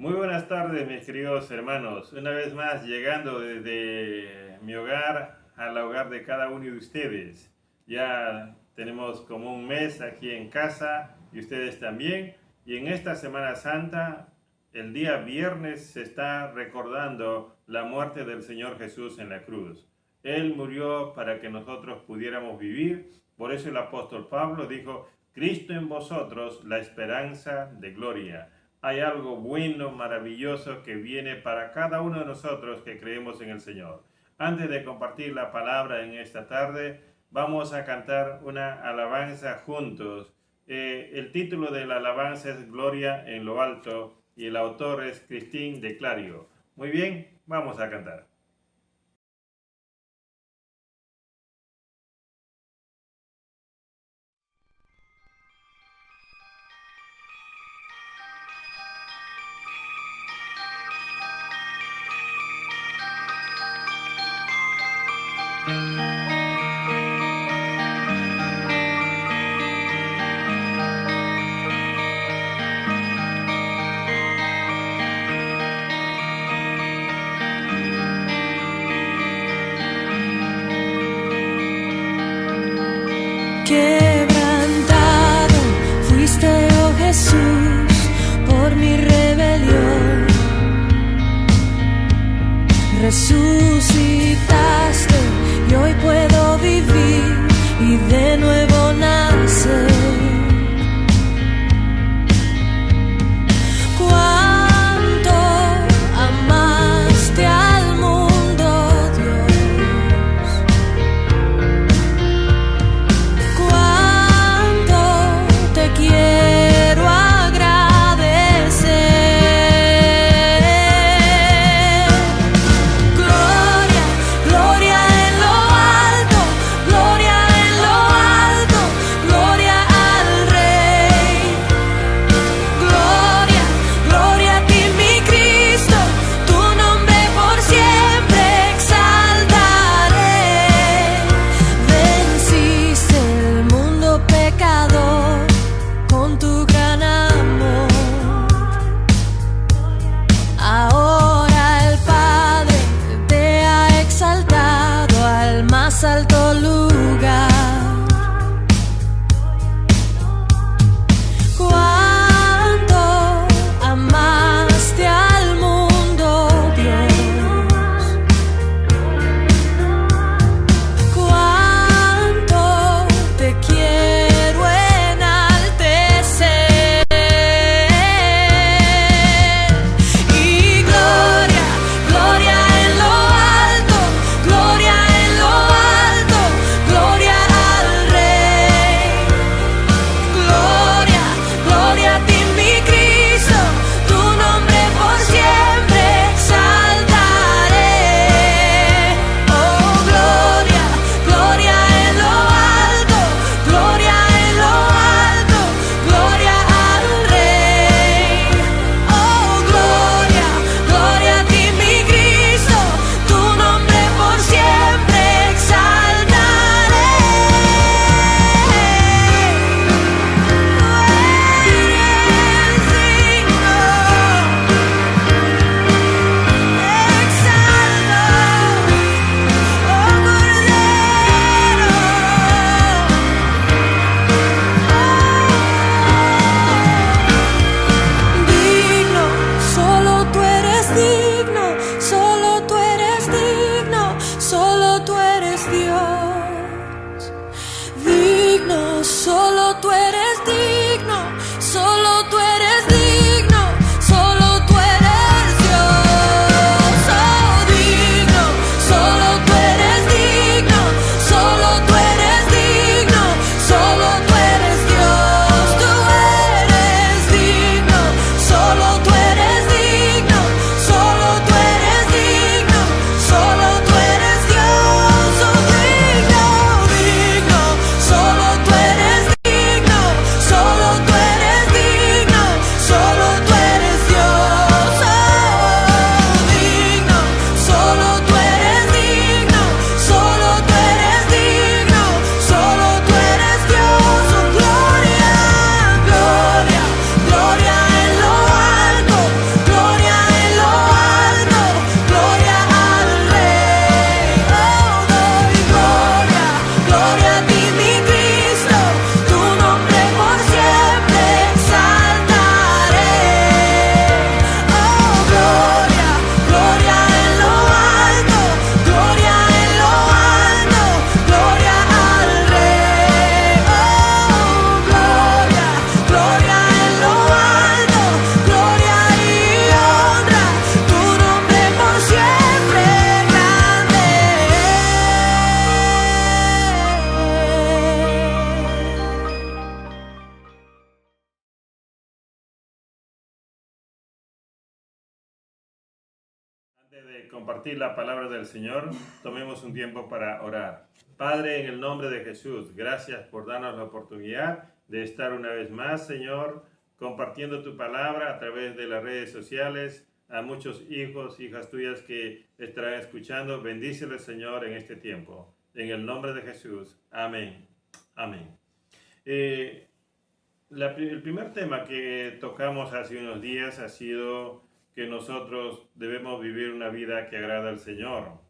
Muy buenas tardes, mis queridos hermanos. Una vez más llegando desde mi hogar al hogar de cada uno de ustedes. Ya tenemos como un mes aquí en casa y ustedes también. Y en esta Semana Santa, el día viernes, se está recordando la muerte del Señor Jesús en la cruz. Él murió para que nosotros pudiéramos vivir. Por eso el apóstol Pablo dijo: Cristo en vosotros, la esperanza de gloria. Hay algo bueno, maravilloso que viene para cada uno de nosotros que creemos en el Señor. Antes de compartir la palabra en esta tarde, vamos a cantar una alabanza juntos. El título de la alabanza es Gloria en lo alto y el autor es Cristín de Clario. Muy bien, vamos a cantar. Quebrantado fuiste, oh Jesús, por mi rebelión. Resucitaste y hoy puedo vivir y de nuevo nacer. Cuánto amaste al mundo, Dios. Cuánto te quiero agradecer. Gloria, gloria en lo alto, gloria en lo alto, gloria al Rey. Gloria, gloria a ti, mi Cristo, tu nombre por siempre exaltaré. Venciste el mundo pecador con tu gran amor. Ahora el Padre te ha exaltado al más alto lugar. Cuánto amaste al mundo, Dios. Cuánto te quiero enaltecer. Y gloria, gloria en lo alto, gloria en lo alto, gloria al Rey. Gloria, gloria a ti, mi Cristo, tu nombre por siempre exaltaré. Oh, gloria, gloria en lo alto, gloria en lo alto, gloria al Rey. Oh, gloria, gloria a ti, mi Cristo, tu nombre por siempre exaltaré. Digno, solo tú eres digno, solo tú eres digno, solo tú eres Dios. Digno, solo tú eres digno, solo tú eres digno, solo tú eres Dios. Oh, digno, solo tú eres digno, solo tú eres digno, solo tú eres Dios. Tú eres digno, solo tú eres digno, solo tú eres digno, solo tú eres Dios. Oh, digno, digno, solo tú eres digno. De compartir la palabra del Señor, tomemos un tiempo para orar. Padre, en el nombre de Jesús, gracias por darnos la oportunidad de estar una vez más, Señor, compartiendo tu palabra a través de las redes sociales a muchos hijos, hijas tuyas que estarán escuchando. Bendíceles, Señor, en este tiempo. En el nombre de Jesús. Amén. Amén. El primer tema que tocamos hace unos días ha sido que nosotros debemos vivir una vida que agrada al Señor.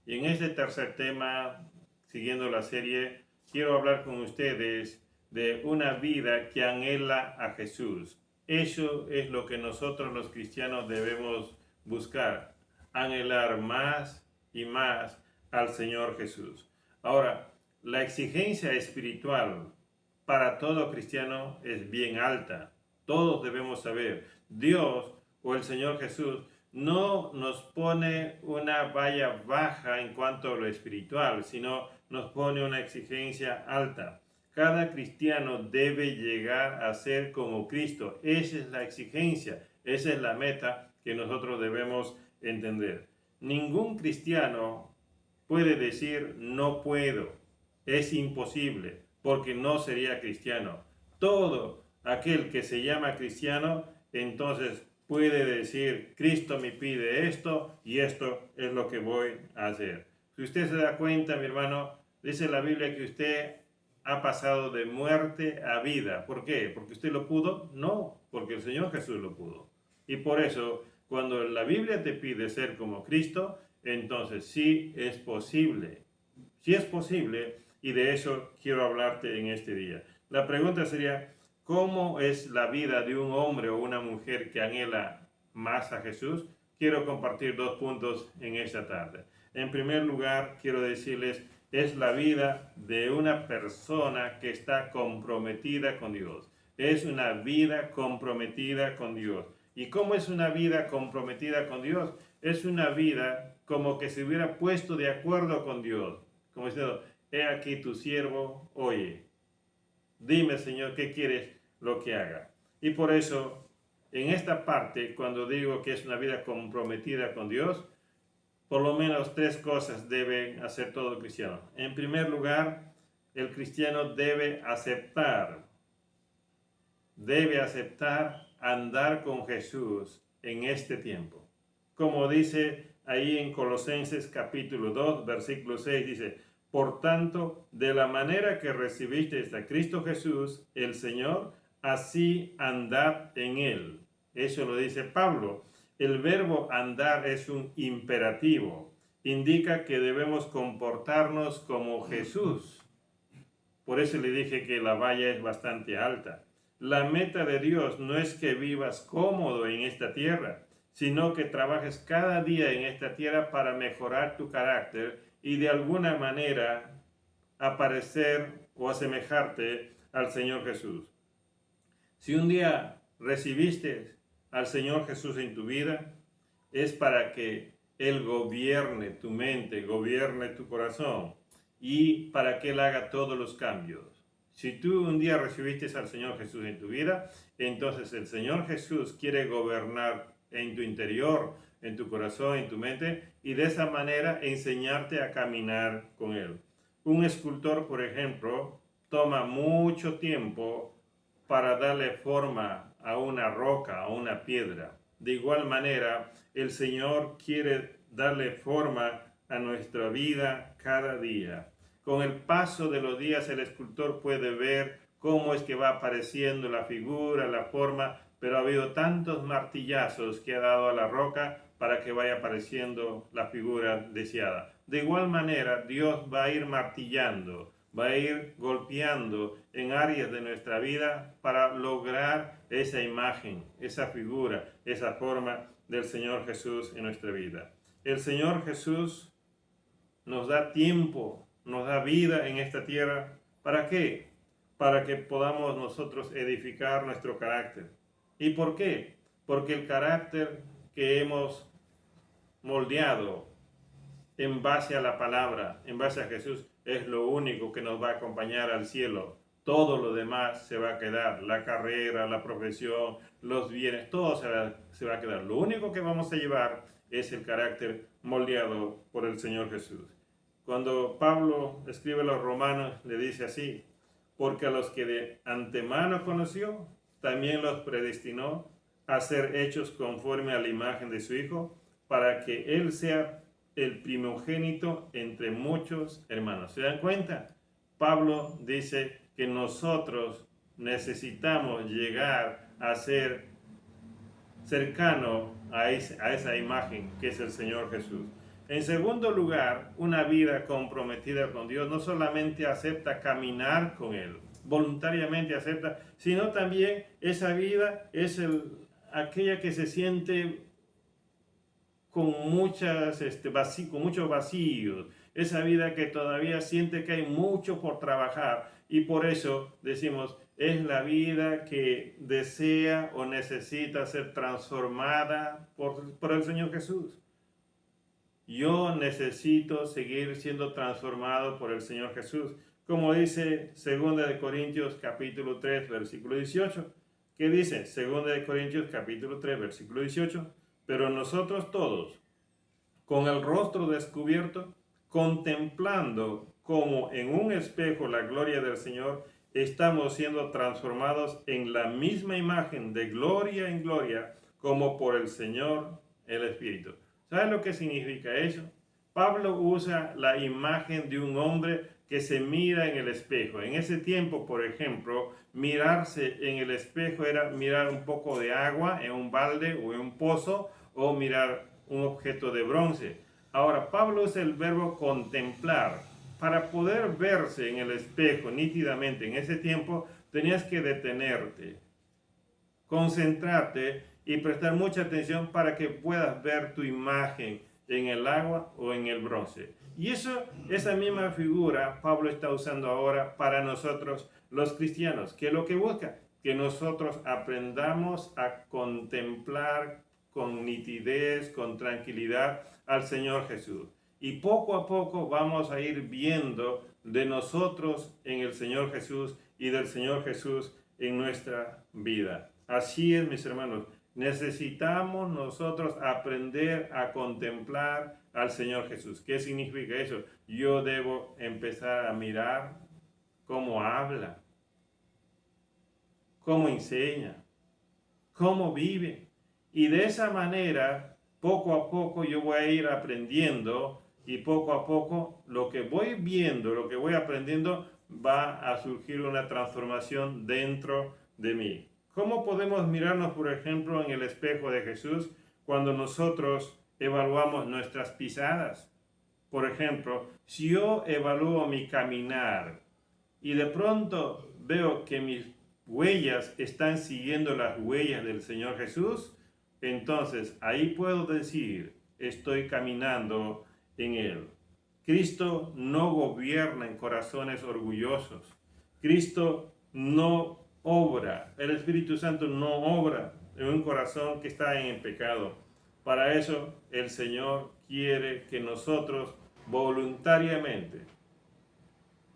Y en este tercer tema, siguiendo la serie, quiero hablar con ustedes de una vida que anhela a Jesús. Eso es lo que nosotros los cristianos debemos buscar, anhelar más y más al Señor Jesús. Ahora, la exigencia espiritual para todo cristiano es bien alta. Todos debemos saber, Dios o el Señor Jesús no nos pone una valla baja en cuanto a lo espiritual, sino nos pone una exigencia alta. Cada cristiano debe llegar a ser como Cristo. Esa es la exigencia, esa es la meta que nosotros debemos entender. Ningún cristiano puede decir no puedo, es imposible, porque no sería cristiano. Todo aquel que se llama cristiano, entonces puede decir, Cristo me pide esto y esto es lo que voy a hacer. Si usted se da cuenta, mi hermano, dice la Biblia que usted ha pasado de muerte a vida. ¿Por qué? ¿Porque usted lo pudo? No, porque el Señor Jesús lo pudo. Y por eso, cuando la Biblia te pide ser como Cristo, entonces sí es posible. Sí es posible, y de eso quiero hablarte en este día. La pregunta sería, ¿cómo es la vida de un hombre o una mujer que anhela más a Jesús? Quiero compartir 2 puntos en esta tarde. En primer lugar, quiero decirles, es la vida de una persona que está comprometida con Dios. Es una vida comprometida con Dios. ¿Y cómo es una vida comprometida con Dios? Es una vida como que se hubiera puesto de acuerdo con Dios. Como diciendo, he aquí tu siervo, oye. Dime, Señor, ¿qué quieres lo que haga? Y por eso, en esta parte, cuando digo que es una vida comprometida con Dios, por lo menos 3 cosas debe hacer todo cristiano. En primer lugar, el cristiano debe aceptar andar con Jesús en este tiempo. Como dice ahí en Colosenses capítulo 2, versículo 6, dice, por tanto, de la manera que recibisteis a Cristo Jesús, el Señor, así andad en Él. Eso lo dice Pablo. El verbo andar es un imperativo. Indica que debemos comportarnos como Jesús. Por eso le dije que la valla es bastante alta. La meta de Dios no es que vivas cómodo en esta tierra, sino que trabajes cada día en esta tierra para mejorar tu carácter y de alguna manera aparecer o asemejarte al Señor Jesús. Si un día recibiste al Señor Jesús en tu vida, es para que Él gobierne tu mente, gobierne tu corazón y para que Él haga todos los cambios. Si tú un día recibiste al Señor Jesús en tu vida, entonces el Señor Jesús quiere gobernar en tu interior, en tu corazón, en tu mente, y de esa manera enseñarte a caminar con Él. Un escultor, por ejemplo, toma mucho tiempo para darle forma a una roca, a una piedra. De igual manera, el Señor quiere darle forma a nuestra vida cada día. Con el paso de los días, el escultor puede ver cómo es que va apareciendo la figura, la forma, pero ha habido tantos martillazos que ha dado a la roca para que vaya apareciendo la figura deseada. De igual manera, Dios va a ir martillando, va a ir golpeando en áreas de nuestra vida para lograr esa imagen, esa figura, esa forma del Señor Jesús en nuestra vida. El Señor Jesús nos da tiempo, nos da vida en esta tierra. ¿Para qué? Para que podamos nosotros edificar nuestro carácter. ¿Y por qué? Porque el carácter que hemos moldeado en base a la palabra, en base a Jesús, es lo único que nos va a acompañar al cielo. Todo lo demás se va a quedar, la carrera, la profesión, los bienes, todo se va a quedar. Lo único que vamos a llevar es el carácter moldeado por el Señor Jesús. Cuando Pablo escribe a los romanos, le dice así: porque a los que de antemano conoció, también los predestinó a ser hechos conforme a la imagen de su Hijo, para que Él sea el primogénito entre muchos hermanos. ¿Se dan cuenta? Pablo dice que nosotros necesitamos llegar a ser cercano a esa imagen que es el Señor Jesús. En segundo lugar, una vida comprometida con Dios no solamente acepta caminar con Él, voluntariamente acepta, sino también esa vida es aquella que se siente con muchos vacíos, esa vida que todavía siente que hay mucho por trabajar, y por eso decimos, es la vida que desea o necesita ser transformada por el Señor Jesús. Yo necesito seguir siendo transformado por el Señor Jesús. Como dice 2 Corintios capítulo 3, versículo 18. ¿Qué dice? 2 Corintios capítulo 3, versículo 18. Pero nosotros todos, con el rostro descubierto, contemplando como en un espejo la gloria del Señor, estamos siendo transformados en la misma imagen de gloria en gloria, como por el Señor el Espíritu. ¿Sabes lo que significa eso? Pablo usa la imagen de un hombre que se mira en el espejo. En ese tiempo, por ejemplo, mirarse en el espejo era mirar un poco de agua en un balde o en un pozo, o mirar un objeto de bronce. Ahora, Pablo usa el verbo contemplar. Para poder verse en el espejo nítidamente en ese tiempo, tenías que detenerte, concentrarte y prestar mucha atención para que puedas ver tu imagen en el agua o en el bronce. Y esa misma figura Pablo está usando ahora para nosotros los cristianos, que es lo que busca, que nosotros aprendamos a contemplar con nitidez, con tranquilidad al Señor Jesús. Y poco a poco vamos a ir viendo de nosotros en el Señor Jesús y del Señor Jesús en nuestra vida. Así es, mis hermanos. Necesitamos nosotros aprender a contemplar al Señor Jesús. ¿Qué significa eso? Yo debo empezar a mirar cómo habla, cómo enseña, cómo vive. Y de esa manera, poco a poco yo voy a ir aprendiendo, y poco a poco lo que voy viendo, lo que voy aprendiendo, va a surgir una transformación dentro de mí. ¿Cómo podemos mirarnos, por ejemplo, en el espejo de Jesús cuando nosotros evaluamos nuestras pisadas? Por ejemplo, si yo evalúo mi caminar y de pronto veo que mis huellas están siguiendo las huellas del Señor Jesús, entonces ahí puedo decir, estoy caminando en Él. Cristo no gobierna en corazones orgullosos. Cristo no obra, el Espíritu Santo no obra en un corazón que está en el pecado. Para eso el Señor quiere que nosotros voluntariamente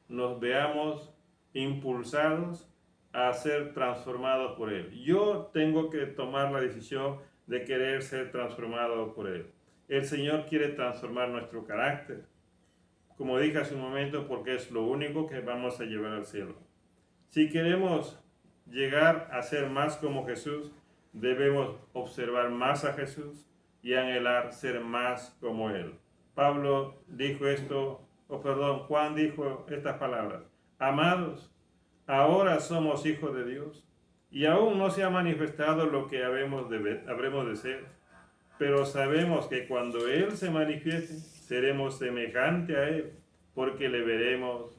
nos veamos impulsados a ser transformados por Él. Yo tengo que tomar la decisión de querer ser transformado por Él. El Señor quiere transformar nuestro carácter, como dije hace un momento, porque es lo único que vamos a llevar al cielo. Si queremos llegar a ser más como Jesús, debemos observar más a Jesús y anhelar ser más como Él. Pablo dijo Juan dijo estas palabras: amados, ahora somos hijos de Dios, y aún no se ha manifestado lo que habremos de ser, pero sabemos que cuando Él se manifieste, seremos semejantes a Él, porque le veremos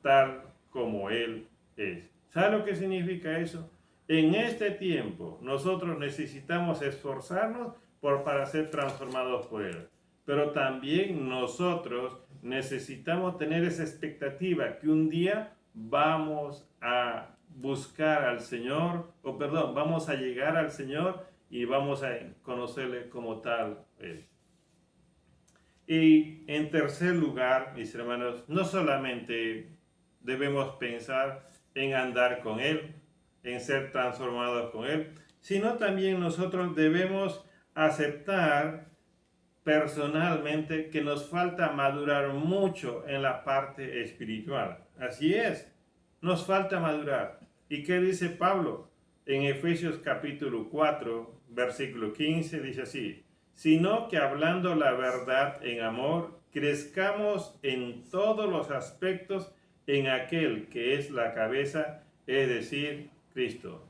tal como Él es. ¿Sabe lo que significa eso? En este tiempo nosotros necesitamos esforzarnos para ser transformados por Él. Pero también nosotros necesitamos tener esa expectativa que un día vamos a buscar al Señor, vamos a llegar al Señor y vamos a conocerle como tal Él. Y en tercer lugar, mis hermanos, no solamente debemos pensar en andar con Él, en ser transformados con Él, sino también nosotros debemos aceptar personalmente que nos falta madurar mucho en la parte espiritual. Así es, nos falta madurar. ¿Y qué dice Pablo? En Efesios capítulo 4, versículo 15, dice así: sino que hablando la verdad en amor, crezcamos en todos los aspectos en aquel que es la cabeza, es decir, Cristo.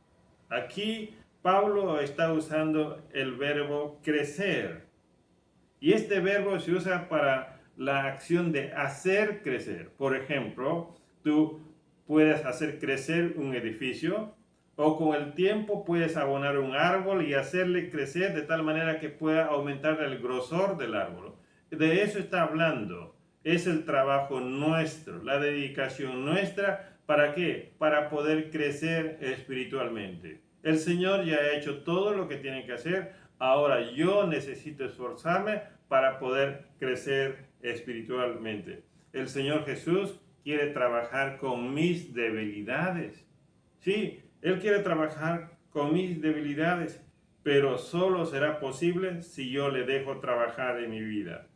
Aquí Pablo está usando el verbo crecer. Y este verbo se usa para la acción de hacer crecer. Por ejemplo, tú puedes hacer crecer un edificio, o con el tiempo puedes abonar un árbol y hacerle crecer de tal manera que pueda aumentar el grosor del árbol. De eso está hablando. Es el trabajo nuestro, la dedicación nuestra. ¿Para qué? Para poder crecer espiritualmente. El Señor ya ha hecho todo lo que tiene que hacer. Ahora yo necesito esforzarme para poder crecer espiritualmente. El Señor Jesús quiere trabajar con mis debilidades. Sí, Él quiere trabajar con mis debilidades, pero solo será posible si yo le dejo trabajar en mi vida.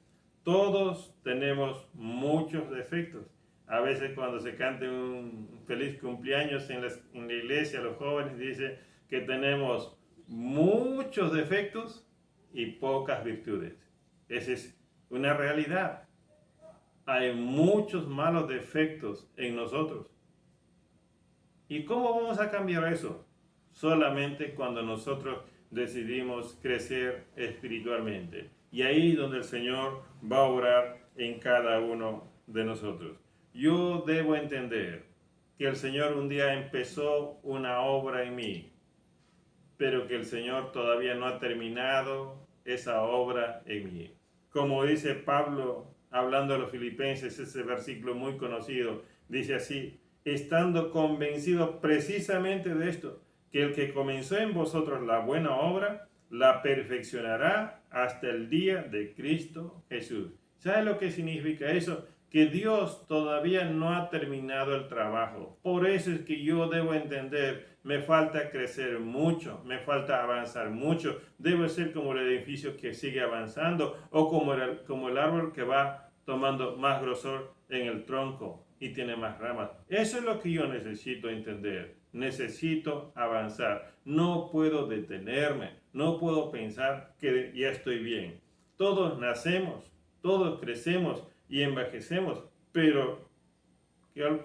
Todos tenemos muchos defectos. A veces cuando se cante un feliz cumpleaños en la iglesia, los jóvenes dicen que tenemos muchos defectos y pocas virtudes. Esa es una realidad. Hay muchos malos defectos en nosotros. ¿Y cómo vamos a cambiar eso? Solamente cuando nosotros decidimos crecer espiritualmente. Y ahí es donde el Señor va a obrar en cada uno de nosotros. Yo debo entender que el Señor un día empezó una obra en mí, pero que el Señor todavía no ha terminado esa obra en mí. Como dice Pablo, hablando a los filipenses, ese versículo muy conocido, dice así: estando convencido precisamente de esto, que el que comenzó en vosotros la buena obra, la perfeccionará hasta el día de Cristo Jesús. ¿Sabe lo que significa eso? Que Dios todavía no ha terminado el trabajo. Por eso es que yo debo entender, me falta crecer mucho, me falta avanzar mucho. Debo ser como el edificio que sigue avanzando, o como el árbol que va tomando más grosor en el tronco y tiene más ramas. Eso es lo que yo necesito entender. Necesito avanzar. No puedo detenerme. No puedo pensar que ya estoy bien. Todos nacemos, todos crecemos y envejecemos, pero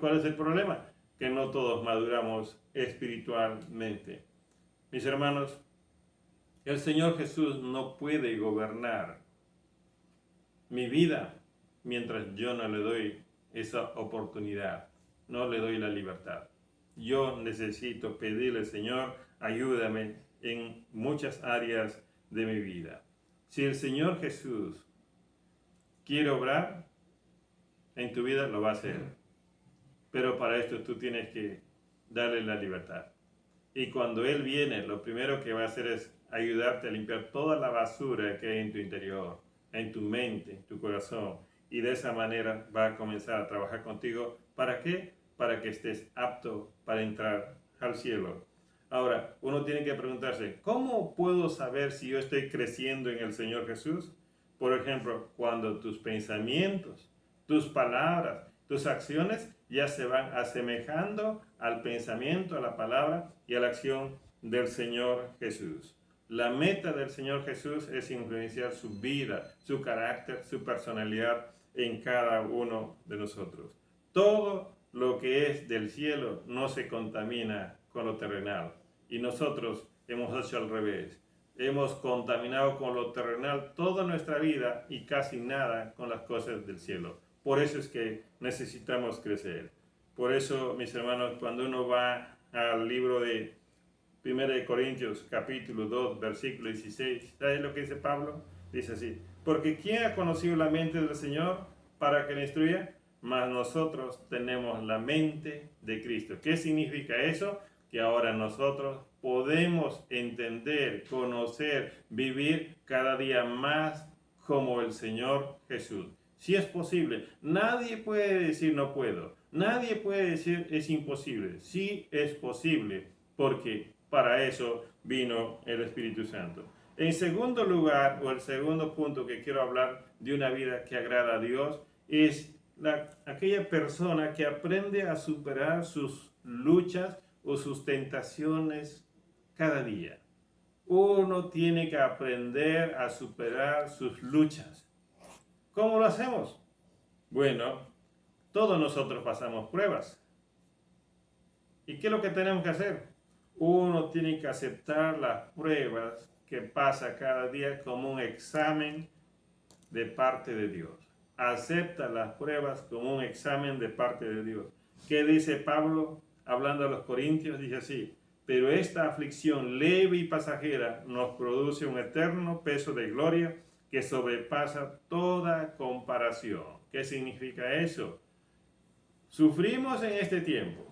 ¿cuál es el problema? Que no todos maduramos espiritualmente. Mis hermanos, el Señor Jesús no puede gobernar mi vida mientras yo no le doy esa oportunidad, no le doy la libertad. Yo necesito pedirle: Señor, ayúdame en muchas áreas de mi vida. Si el Señor Jesús quiere obrar en tu vida, lo va a hacer. Pero para esto tú tienes que darle la libertad. Y cuando Él viene, lo primero que va a hacer es ayudarte a limpiar toda la basura que hay en tu interior, en tu mente, en tu corazón. Y de esa manera va a comenzar a trabajar contigo. ¿Para qué? Para que estés apto para entrar al cielo. Ahora, uno tiene que preguntarse: ¿cómo puedo saber si yo estoy creciendo en el Señor Jesús? Por ejemplo, cuando tus pensamientos, tus palabras, tus acciones ya se van asemejando al pensamiento, a la palabra y a la acción del Señor Jesús. La meta del Señor Jesús es influenciar su vida, su carácter, su personalidad en cada uno de nosotros. Todo lo que es del cielo no se contamina con lo terrenal. Y nosotros hemos hecho al revés. Hemos contaminado con lo terrenal toda nuestra vida y casi nada con las cosas del cielo. Por eso es que necesitamos crecer. Por eso, mis hermanos, cuando uno va al libro de 1 Corintios, capítulo 2, versículo 16, ¿sabes lo que dice Pablo? Dice así: porque ¿quién ha conocido la mente del Señor para que le instruya? Mas nosotros tenemos la mente de Cristo. ¿Qué significa eso? Que ahora nosotros podemos entender, conocer, vivir cada día más como el Señor Jesús. Si es posible. Nadie puede decir no puedo. Nadie puede decir es imposible. Sí es posible, porque para eso vino el Espíritu Santo. En segundo lugar, o el segundo punto que quiero hablar de una vida que agrada a Dios, es aquella persona que aprende a superar sus luchas o sus tentaciones cada día. Uno tiene que aprender a superar sus luchas. ¿Cómo lo hacemos? Bueno, todos nosotros pasamos pruebas. ¿Y qué es lo que tenemos que hacer? Uno tiene que aceptar las pruebas que pasa cada día como un examen de parte de Dios. Acepta las pruebas como un examen de parte de Dios. ¿Qué dice Pablo hablando a los corintios? Dice así: pero esta aflicción leve y pasajera nos produce un eterno peso de gloria que sobrepasa toda comparación. ¿Qué significa eso? Sufrimos en este tiempo,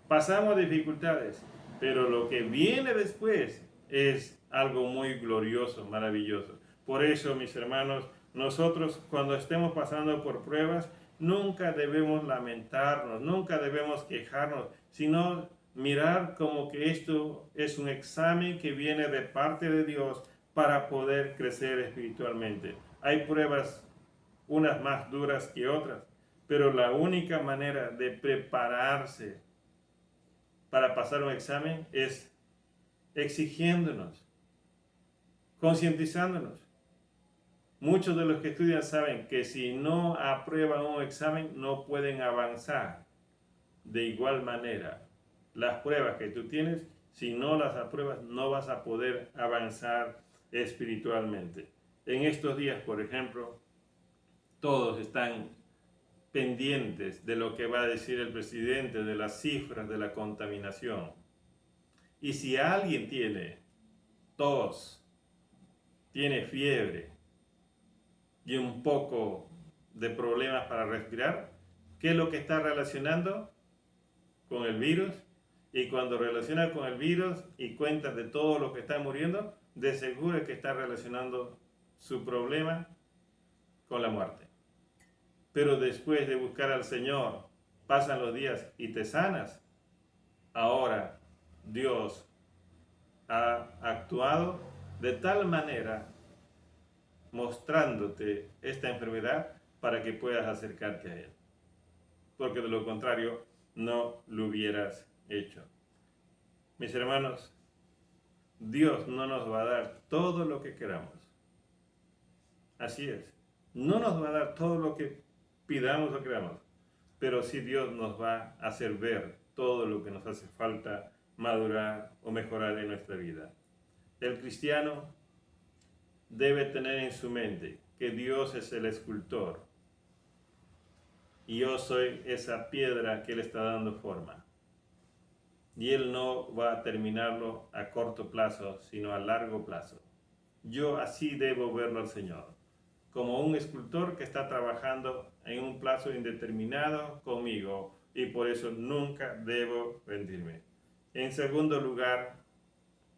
pasamos dificultades, pero lo que viene después es algo muy glorioso, maravilloso. Por eso, mis hermanos, nosotros cuando estemos pasando por pruebas, nunca debemos lamentarnos, nunca debemos quejarnos, sino mirar como que esto es un examen que viene de parte de Dios para poder crecer espiritualmente. Hay pruebas, unas más duras que otras, pero la única manera de prepararse para pasar un examen es exigiéndonos, concientizándonos. Muchos de los que estudian saben que si no aprueban un examen no pueden avanzar. De igual manera, las pruebas que tú tienes, si no las apruebas, no vas a poder avanzar espiritualmente. En estos días, por ejemplo, todos están pendientes de lo que va a decir el presidente, de las cifras de la contaminación. Y si alguien tiene tos, tiene fiebre y un poco de problemas para respirar, ¿qué es lo que está relacionando con el virus? Y cuando relaciona con el virus y cuenta de todo lo que está muriendo, de seguro es que está relacionando su problema con la muerte. Pero después de buscar al Señor, pasan los días y te sanas. Ahora Dios ha actuado de tal manera mostrándote esta enfermedad para que puedas acercarte a Él. Porque de lo contrario no lo hubieras hecho. Mis hermanos, Dios no nos va a dar todo lo que queramos. Así es. No nos va a dar todo lo que pidamos o queramos. Pero sí Dios nos va a hacer ver todo lo que nos hace falta madurar o mejorar en nuestra vida. El cristiano debe tener en su mente que Dios es el escultor y yo soy esa piedra que Él está dando forma. Y Él no va a terminarlo a corto plazo, sino a largo plazo. Yo así debo verlo al Señor, como un escultor que está trabajando en un plazo indeterminado conmigo, y por eso nunca debo rendirme. En segundo lugar,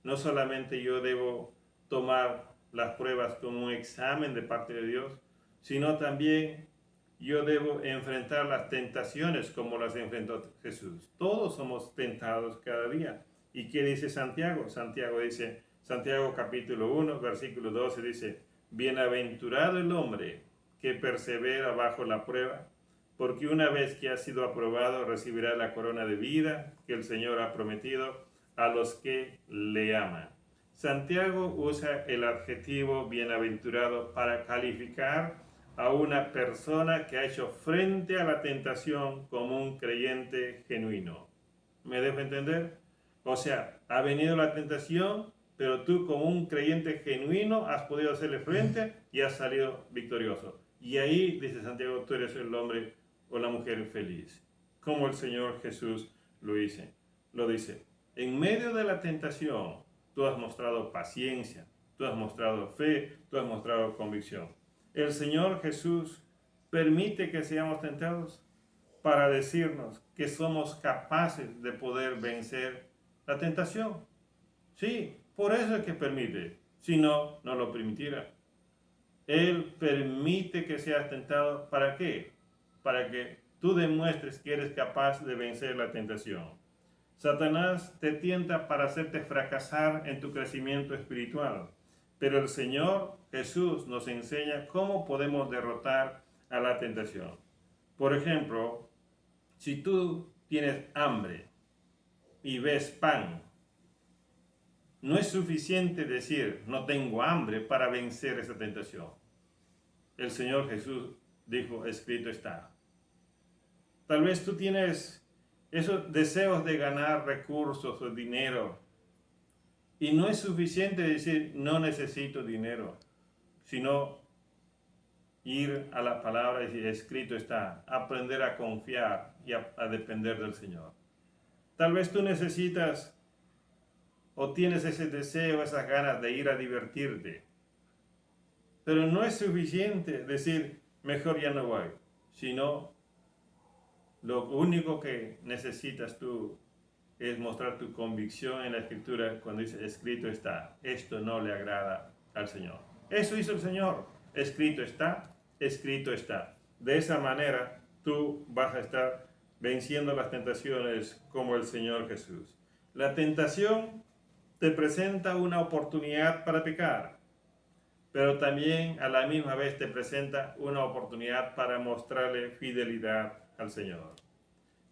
no solamente yo debo tomar las pruebas como un examen de parte de Dios, sino también yo debo enfrentar las tentaciones como las enfrentó Jesús. Todos somos tentados cada día. ¿Y qué dice Santiago? Santiago capítulo 1, versículo 12 dice: bienaventurado el hombre que persevera bajo la prueba, porque una vez que ha sido aprobado recibirá la corona de vida que el Señor ha prometido a los que le aman. Santiago usa el adjetivo bienaventurado para calificar a una persona que ha hecho frente a la tentación como un creyente genuino. ¿Me dejo entender? O sea, ha venido la tentación, pero tú como un creyente genuino has podido hacerle frente y has salido victorioso. Y ahí, dice Santiago, tú eres el hombre o la mujer feliz, como el Señor Jesús lo dice. En medio de la tentación, tú has mostrado paciencia, tú has mostrado fe, tú has mostrado convicción. El Señor Jesús permite que seamos tentados para decirnos que somos capaces de poder vencer la tentación. Sí, por eso es que permite. Si no, no lo permitiera. Él permite que seas tentado. ¿Para qué? Para que tú demuestres que eres capaz de vencer la tentación. Satanás te tienta para hacerte fracasar en tu crecimiento espiritual. Pero el Señor Jesús nos enseña cómo podemos derrotar a la tentación. Por ejemplo, si tú tienes hambre y ves pan, no es suficiente decir no tengo hambre para vencer esa tentación. El Señor Jesús dijo, escrito está. Tal vez tú tienes esos deseos de ganar recursos o dinero y no es suficiente decir no necesito dinero, sino ir a la palabra y decir escrito está, aprender a confiar y a depender del Señor. Tal vez tú necesitas o tienes ese deseo, esas ganas de ir a divertirte, pero no es suficiente decir mejor ya no voy, sino lo único que necesitas tú es mostrar tu convicción en la Escritura cuando dice escrito está, esto no le agrada al Señor. Eso hizo el Señor, escrito está, escrito está. De esa manera tú vas a estar venciendo las tentaciones como el Señor Jesús. La tentación te presenta una oportunidad para pecar, pero también a la misma vez te presenta una oportunidad para mostrarle fidelidad al Señor.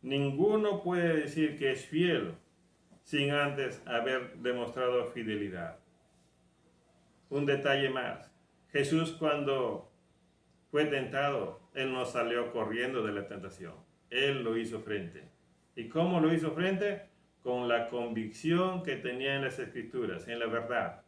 Ninguno puede decir que es fiel sin antes haber demostrado fidelidad. Un detalle más. Jesús cuando fue tentado, Él no salió corriendo de la tentación. Él lo hizo frente. ¿Y cómo lo hizo frente? Con la convicción que tenía en las Escrituras, en la verdad.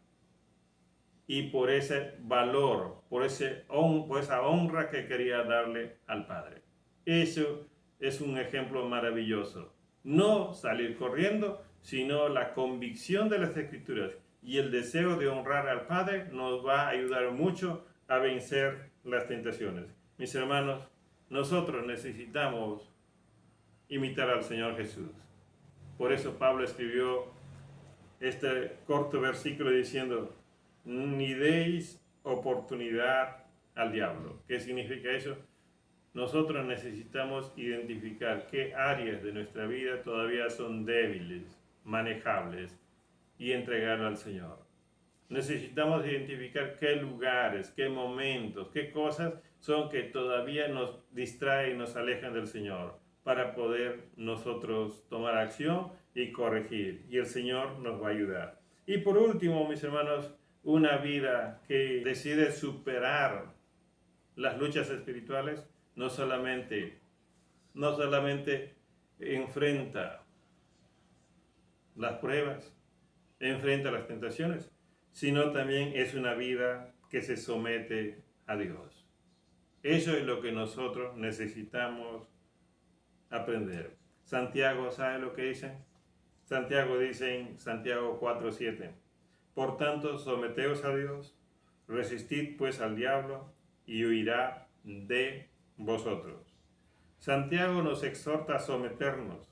Y por ese valor, por esa honra que quería darle al Padre. Eso es un ejemplo maravilloso. No salir corriendo, sino la convicción de las Escrituras y el deseo de honrar al Padre nos va a ayudar mucho a vencer las tentaciones. Mis hermanos, nosotros necesitamos imitar al Señor Jesús. Por eso Pablo escribió este corto versículo diciendo, ni deis oportunidad al diablo. ¿Qué significa eso? Nosotros necesitamos identificar qué áreas de nuestra vida todavía son débiles, manejables, y entregarlo al Señor. Necesitamos identificar qué lugares, qué momentos, qué cosas son que todavía nos distraen y nos alejan del Señor, para poder nosotros tomar acción y corregir. Y el Señor nos va a ayudar. Y por último, mis hermanos, una vida que decide superar las luchas espirituales, no solamente enfrenta las pruebas, enfrenta las tentaciones, sino también es una vida que se somete a Dios. Eso es lo que nosotros necesitamos aprender. Santiago, ¿sabe lo que dice? Santiago dice en Santiago 4:7, por tanto, someteos a Dios, resistid pues al diablo y huirá de vosotros. Santiago nos exhorta a someternos.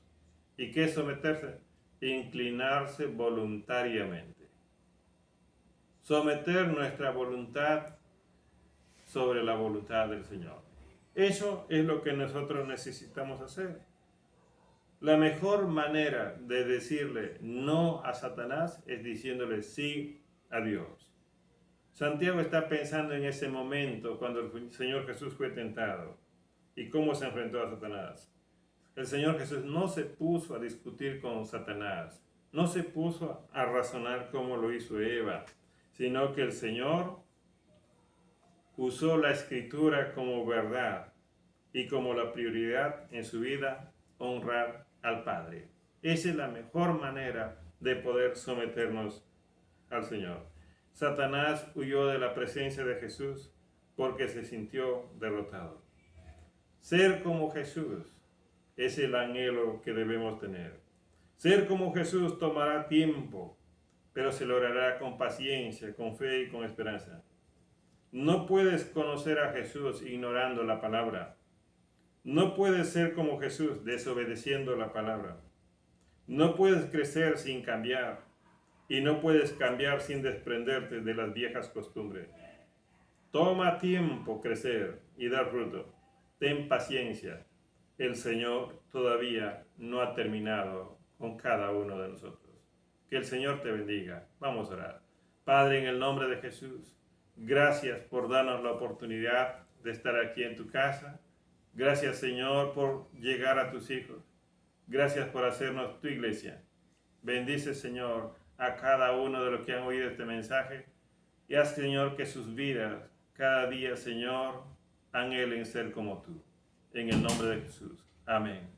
¿Y qué es someterse? Inclinarse voluntariamente. Someter nuestra voluntad sobre la voluntad del Señor. Eso es lo que nosotros necesitamos hacer. La mejor manera de decirle no a Satanás es diciéndole sí a Dios. Santiago está pensando en ese momento cuando el Señor Jesús fue tentado y cómo se enfrentó a Satanás. El Señor Jesús no se puso a discutir con Satanás, no se puso a razonar como lo hizo Eva, sino que el Señor usó la Escritura como verdad y como la prioridad en su vida, honrar al Padre. Esa es la mejor manera de poder someternos al Señor. Satanás huyó de la presencia de Jesús porque se sintió derrotado. Ser como Jesús es el anhelo que debemos tener. Ser como Jesús tomará tiempo, pero se logrará con paciencia, con fe y con esperanza. No puedes conocer a Jesús ignorando la palabra. No puedes ser como Jesús desobedeciendo la palabra. No puedes crecer sin cambiar y no puedes cambiar sin desprenderte de las viejas costumbres. Toma tiempo crecer y dar fruto. Ten paciencia. El Señor todavía no ha terminado con cada uno de nosotros. Que el Señor te bendiga. Vamos a orar. Padre, en el nombre de Jesús, gracias por darnos la oportunidad de estar aquí en tu casa. Gracias, Señor, por llegar a tus hijos. Gracias por hacernos tu iglesia. Bendice, Señor, a cada uno de los que han oído este mensaje y haz, Señor, que sus vidas cada día, Señor, anhelen ser como tú. En el nombre de Jesús. Amén.